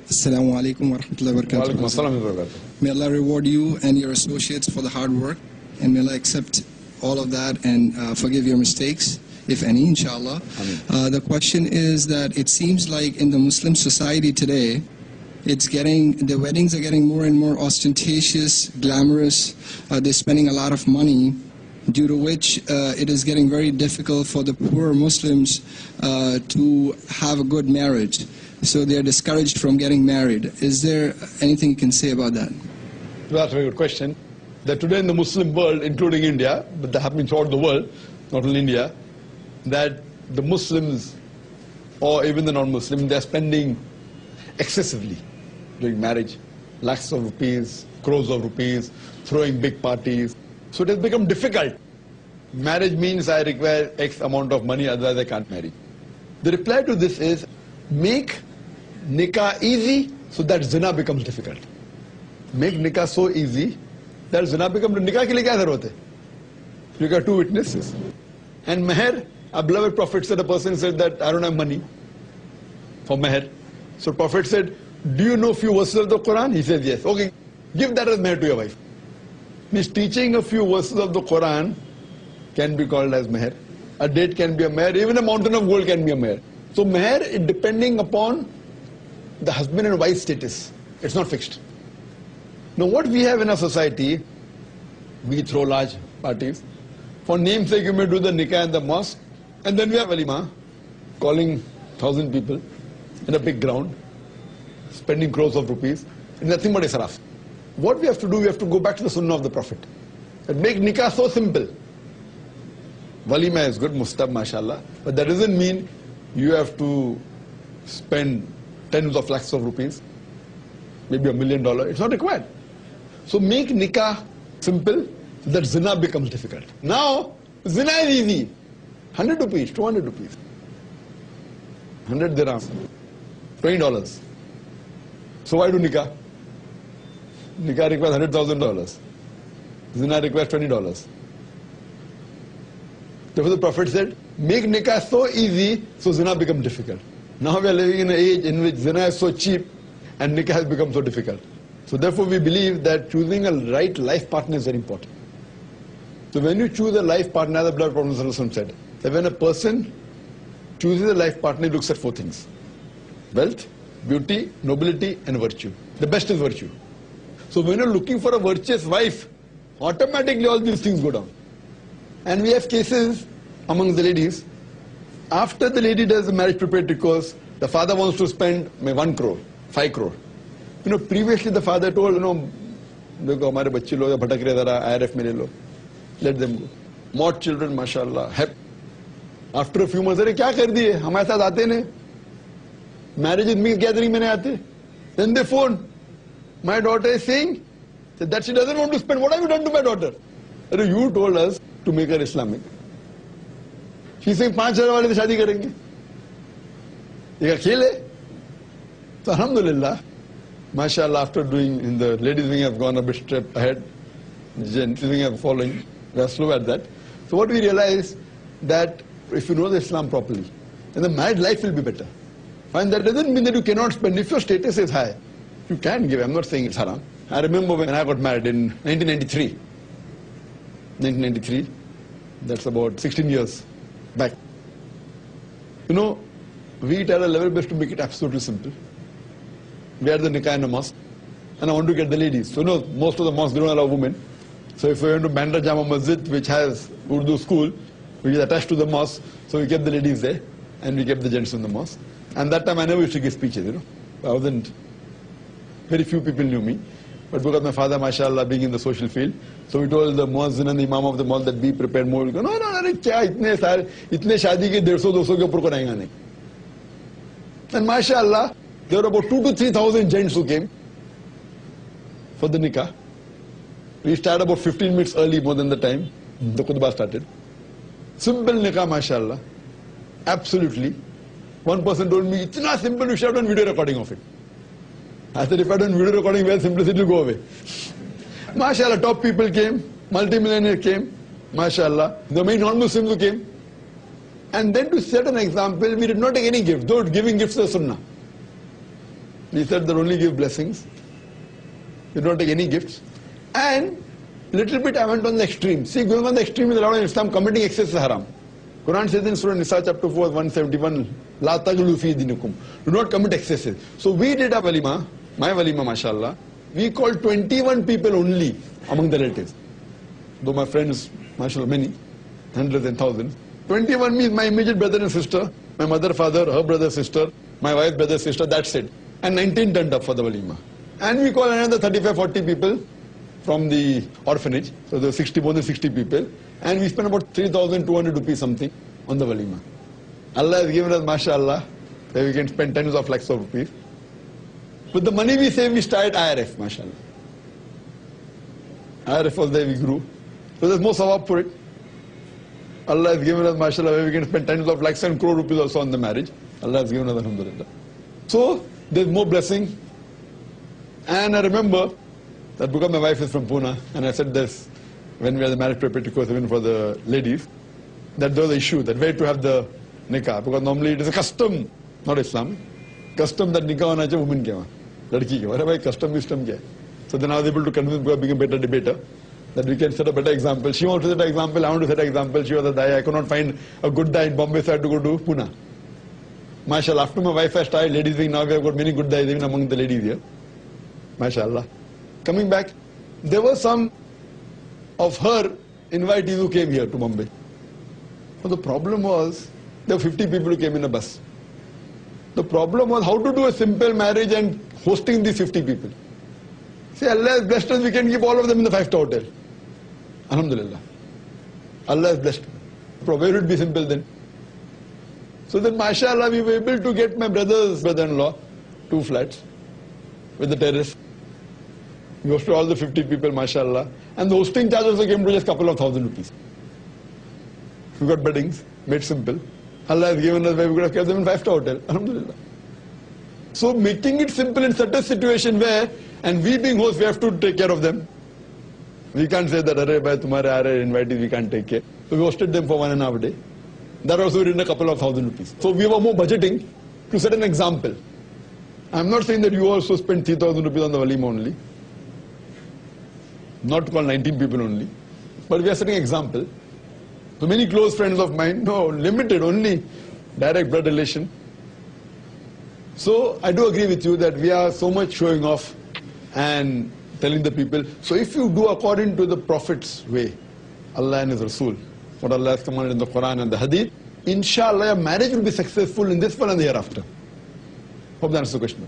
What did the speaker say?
Assalamu alaikum wa rahmatullahi wa Walaikum barakatuh. assalam wa barakatuh. May Allah reward you and your associates for the hard work, and may Allah accept all of that and forgive your mistakes, if any, inshallah. The question is that it seems like in the Muslim society today, the weddings are getting more and more ostentatious, glamorous. They're spending a lot of money, due to which it is getting very difficult for the poor Muslims to have a good marriage. So they're discouraged from getting married. Is there anything you can say about that? That's a very good question. That today in the Muslim world, including India, but that happens throughout the world, not only India, that the Muslims or even the non-Muslims, they're spending excessively during marriage, lakhs of rupees, crores of rupees, throwing big parties. So it has become difficult. Marriage means I require X amount of money, otherwise I can't marry. The reply to this is, make Nikah easy so that Zina becomes difficult. Make Nikah so easy that Zina becomes... Nikah ke liye kya zarurat hai? You got two witnesses. And Meher, our beloved Prophet said, a person said that I don't have money for Meher. So Prophet said, do you know few verses of the Quran? He said yes. Okay, give that as Meher to your wife. Means teaching a few verses of the Quran can be called as Meher. A date can be a Meher. Even a mountain of gold can be a Meher. So Meher is depending upon the husband and wife status. It's not fixed. Now what we have in our society, we throw large parties. For namesake, you may do the Nikah in the mosque, and then we have walima, calling 1,000 people in a big ground, spending crores of rupees, and nothing but israf. What we have to do, we have to go back to the sunnah of the Prophet. And make Nikah so simple. Walima is good, mustab, mashallah, but that doesn't mean you have to spend tens of lakhs of rupees, maybe $1 million. It's not required. So make Nikah simple, so that Zina becomes difficult. Now, Zina is easy. 100 rupees, 200 rupees. 100 dirhams, $20. So why do Nikah? Nikah requires $100,000. Zina requires $20. Therefore the Prophet said, make Nikah so easy, so Zina becomes difficult. Now we are living in an age in which Zina is so cheap and Nikah has become so difficult. So therefore we believe that choosing a right life partner is very important. So when you choose a life partner, as the beloved Prophet said, that when a person chooses a life partner, he looks at four things: wealth, beauty, nobility, and virtue. The best is virtue. So when you're looking for a virtuous wife, automatically all these things go down. And we have cases among the ladies, after the lady does the marriage preparatory course, the father wants to spend 1 crore, 5 crore. You know, previously the father told, देखो हमारे बच्चे लोग भटक रहे जरा IRF में ले लो, let them go. More children, mashallah, happy. After a few months, अरे क्या कर दिए? हमारे साथ आते ने? Marriage means gathering में नहीं आते. Then they phone. My daughter is saying that she doesn't want to spend. What have you done to my daughter? अरे you told us to make her Islamic. She's saying 5,000 वाले से शादी करेंगे. ये खेल है. So alhamdulillah, mashallah, after doing in the ladies wing have gone a bit step ahead, gents wing have following. We are slow at that. So what we realize that if you know the Islam properly, then the married life will be better. Fine, that doesn't mean that you cannot spend. If your status is high, you can give. I'm not saying it's haram. I remember when I got married in 1993. 1993, that's about 16 years back. You know, we tried our level best to make it absolutely simple. We had the Nikah in the mosque, and I want to get the ladies. So, most of the mosques don't allow women. So if we went to Bandra Jama Masjid, which has Urdu school, which is attached to the mosque, so we kept the ladies there, and we kept the gents in the mosque. And that time I never used to give speeches, very few people knew me. But because my father, mashallah, being in the social field, so we told the muazzin and the imam of the mosque that be prepared more. We go, no, itne shaadi ke 150-200 ke upar ko rahega nahi. And mashallah, there were about 2,000 to 3,000 gents who came for the nikah. We started about 15 minutes early, more than the time the khutbah started. Simple nikah, mashallah. Absolutely. One person told me, itna simple, you should have done video recording of it. I said, if I done video recording, well, simplicity will go away. MashaAllah, top people came, multi-millionaire came, MashaAllah. The many non-Muslims who came. And then to set an example, we did not take any gift, though giving gifts is sunnah. We said that only give blessings. We don't take any gifts. And little bit I went on the extreme. See, going on the extreme is allowed in Islam. Committing excess is haram. Quran says in Surah Nisa chapter 4, 171, La taghlu fi dinikum. Do not commit excesses. So we did a walima, my walima, mashallah. We called 21 people only among the relatives. Though my friends, mashallah, many, hundreds and thousands. 21 means my immediate brother and sister, my mother, father, her brother, sister, my wife, brother, sister, that's it. And 19 turned up for the walima. And we call another 35, 40 people from the orphanage. So there were more than 60 people. And we spent about 3,200 rupees something on the walima. Allah has given us, mashallah, that we can spend tens of lakhs of rupees. With the money we save, we started IRF, mashallah. IRF was there, we grew. So there's more sawab for it. Allah has given us, mashallah, where we can spend tens of lakhs and crore rupees also on the marriage. Allah has given us, alhamdulillah. So there's more blessing. And I remember that because my wife is from Pune, and I said this when we had the marriage preparatory course even for the ladies, that there was an issue, that where to have the nikah, because normally it is a custom, not Islam, custom that nikah hona chahiye woman ke wahan, ladki ke wahan. Arey bhai, custom kya hai? So then I was able to convince, because being a better debater, that we can set a better example. She wants to set an example, I want to set an example. She was a dai, I could not find a good dai in Bombay, so I had to go to Pune. Mashallah, after my wife has started ladies wing, now we have got many good dais even among the ladies here. Mashallah. Coming back, there were some of her invitees who came here to Bombay. But the problem was, there were 50 people who came in a bus. The problem was how to do a simple marriage and hosting these 50 people. See, Allah has blessed us, we can keep all of them in the 5-star hotel. Alhamdulillah. Allah has blessed. Where would it be simple then? So then, mashallah, we were able to get my brother's brother-in-law 2 flats with the terrace. We hosted all the 50 people, mashallah. And the hosting charge also came to just a couple of thousand rupees. We got beddings, made simple. Allah has given us where we could have kept them in 5-star hotel. Alhamdulillah. So making it simple in such a situation where, and we being hosts, we have to take care of them. We can't say that, arey bhai, tumhare aa rahe invitees, we can't take care. So we hosted them for 1.5 days. That also we did a couple of thousand rupees. So we were more budgeting to set an example. I'm not saying that you also spend 3,000 rupees on the walima only. Not to call 19 people only. But we are setting an example. So many close friends of mine, no, limited, only direct blood relation. So I do agree with you that we are so much showing off and telling the people. So if you do according to the Prophet's way, Allah and His Rasul, what Allah has commanded in the Quran and the Hadith, inshallah your marriage will be successful in this world and the hereafter. Hope that answers the question.